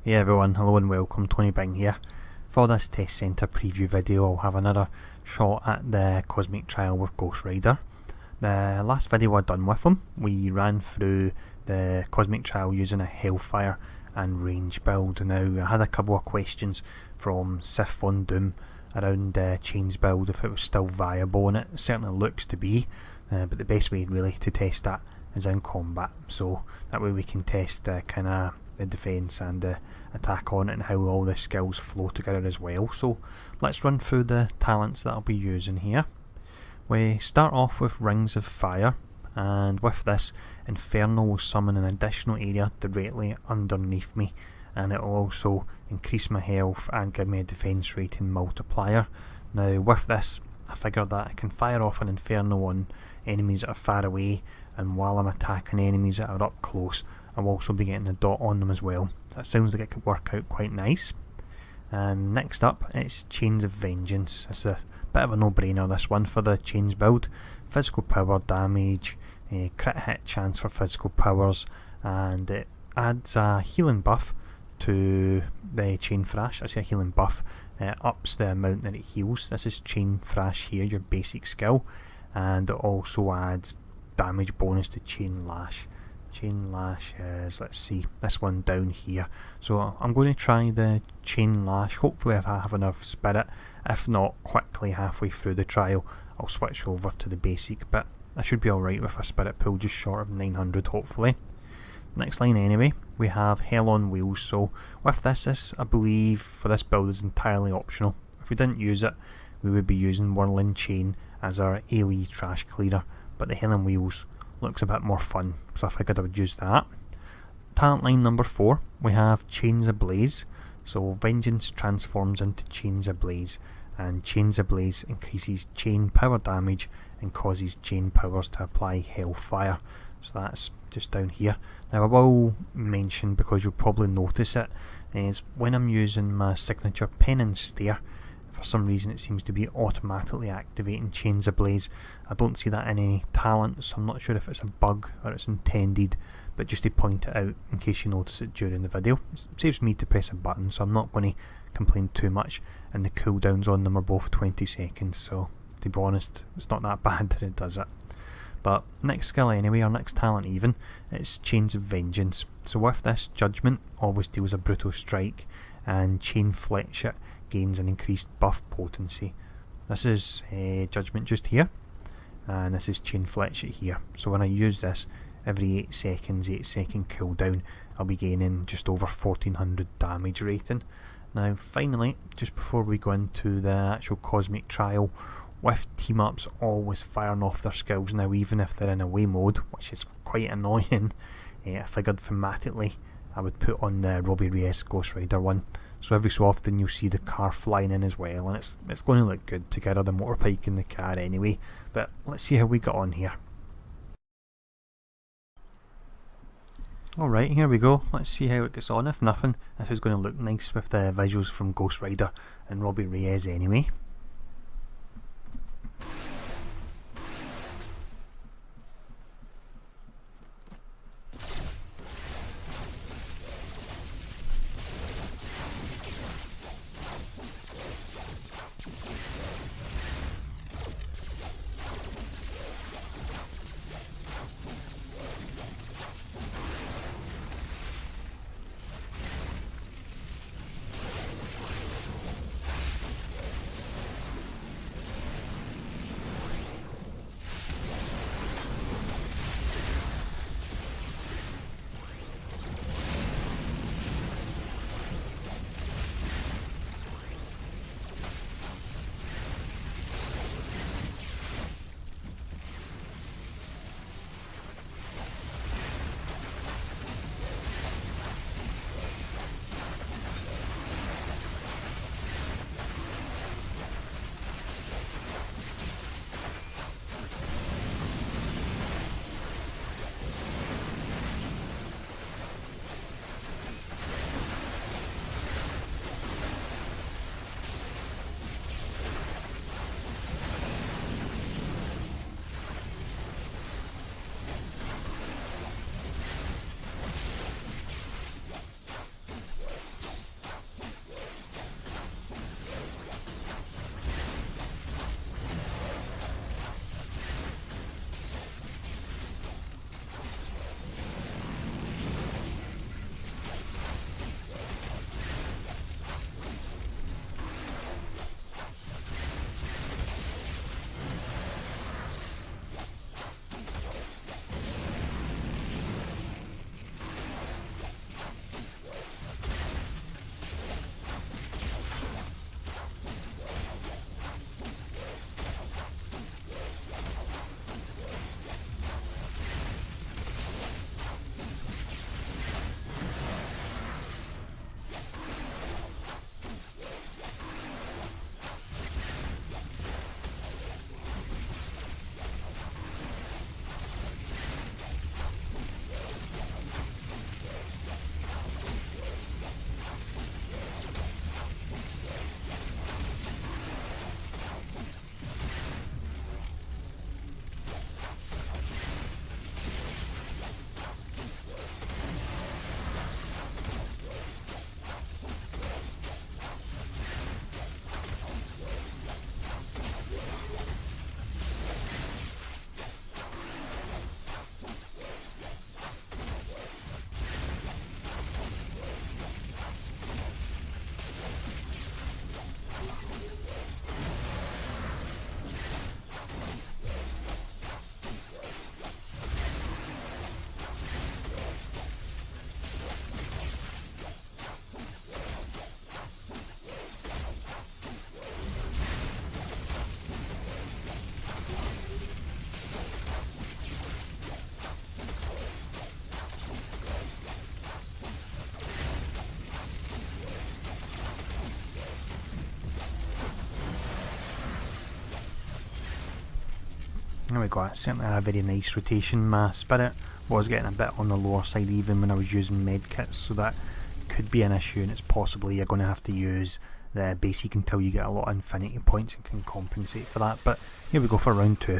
Hey everyone, hello and welcome, Tony Bing here. For this test centre preview video I'll have another shot at the Cosmic Trial with Ghost Rider. The last video I'd done with him, we ran through the Cosmic Trial using a Hellfire and range build. Now I had a couple of questions from Sif von Doom around Chain's build, if it was still viable, and it certainly looks to be, but the best way really to test that is in combat, so that way we can test the defence and the attack on it and how all the skills flow together as well. So let's run through the talents that I'll be using here. We start off with Rings of Fire, and with this, Inferno will summon an additional area directly underneath me, and it will also increase my health and give me a defence rating multiplier. Now with this, I figured that I can fire off an Inferno on enemies that are far away, and while I'm attacking enemies that are up close, I'll also be getting a dot on them as well. That sounds like it could work out quite nice. And next up, it's Chains of Vengeance. It's a bit of a no-brainer, this one, for the Chains build. Physical power damage, crit hit chance for physical powers, and it adds a healing buff to the Chain Thrash. I say a healing buff, ups the amount that it heals. This is Chain Thrash here, your basic skill, and it also adds damage bonus to Chain Lash. Chain Lash is, let's see, this one down here. So I'm going to try the Chain Lash, hopefully if I have enough spirit. If not, quickly halfway through the trial I'll switch over to the basic, but I should be alright with a spirit pool just short of 900 hopefully. Next line anyway, we have Hell on Wheels. So with this I believe for this build is entirely optional. If we didn't use it, we would be using Whirling Chain as our AoE trash clearer, but the Hell on Wheels looks a bit more fun, so I figured I would use that. Talent line number 4, we have Chains Ablaze. So Vengeance transforms into Chains Ablaze, and Chains Ablaze increases chain power damage and causes chain powers to apply Hellfire. So that's just down here. Now I will mention, because you'll probably notice it, is when I'm using my signature Pen and Stare, for some reason it seems to be automatically activating Chains Ablaze. I don't see that in any talent, so I'm not sure if it's a bug or it's intended, but just to point it out in case you notice it during the video. It saves me to press a button, so I'm not going to complain too much, and the cooldowns on them are both 20 seconds, so to be honest it's not that bad that it does it. But next skill anyway, our next talent even, it's Chains of Vengeance. So with this, Judgment always deals a brutal strike, and Chain Fletch it gains an increased buff potency. This is Judgment just here, and this is Chain Fletch it here. So when I use this, every 8 seconds, 8 second cooldown, I'll be gaining just over 1400 damage rating. Now finally, just before we go into the actual Cosmic Trial, with team ups always firing off their skills now, even if they're in away mode, which is quite annoying, I figured thematically I would put on the Robbie Reyes Ghost Rider one. So every so often you'll see the car flying in as well, and it's going to look good together, the motorbike and the car anyway. But let's see how we got on here. Alright, here we go. Let's see how it gets on. If nothing, this is going to look nice with the visuals from Ghost Rider and Robbie Reyes anyway. There we go, that's certainly a very nice rotation. My spirit was getting a bit on the lower side even when I was using medkits, so that could be an issue, and it's possibly you're going to have to use the basic until you get a lot of infinity points and can compensate for that. But here we go for round 2.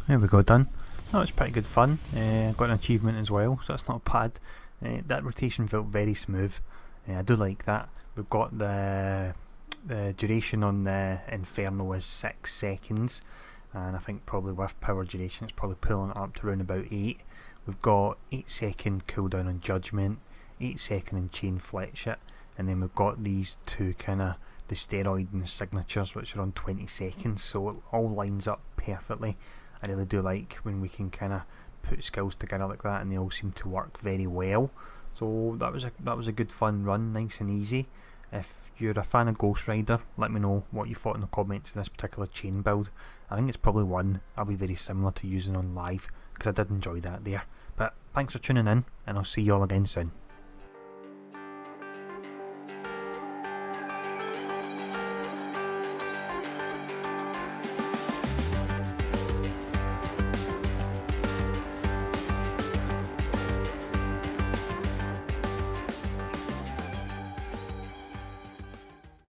There we go, done. That was pretty good fun. Got an achievement as well, so that's not bad. That rotation felt very smooth. I do like that. We've got the duration on the Inferno is 6 seconds, and I think probably with power duration it's probably pulling it up to around about 8. We've got 8-second cooldown on Judgment, 8-second in Chain Fletch It, and then we've got these two kinda, the steroid and the signatures, which are on 20 seconds, so it all lines up perfectly. I really do like when we can kinda put skills together like that and they all seem to work very well. So that was a good fun run, nice and easy. If you're a fan of Ghost Rider, let me know what you thought in the comments of this particular chain build. I think it's probably one I'll be very similar to using on live, because I did enjoy that there. But thanks for tuning in, and I'll see you all again soon.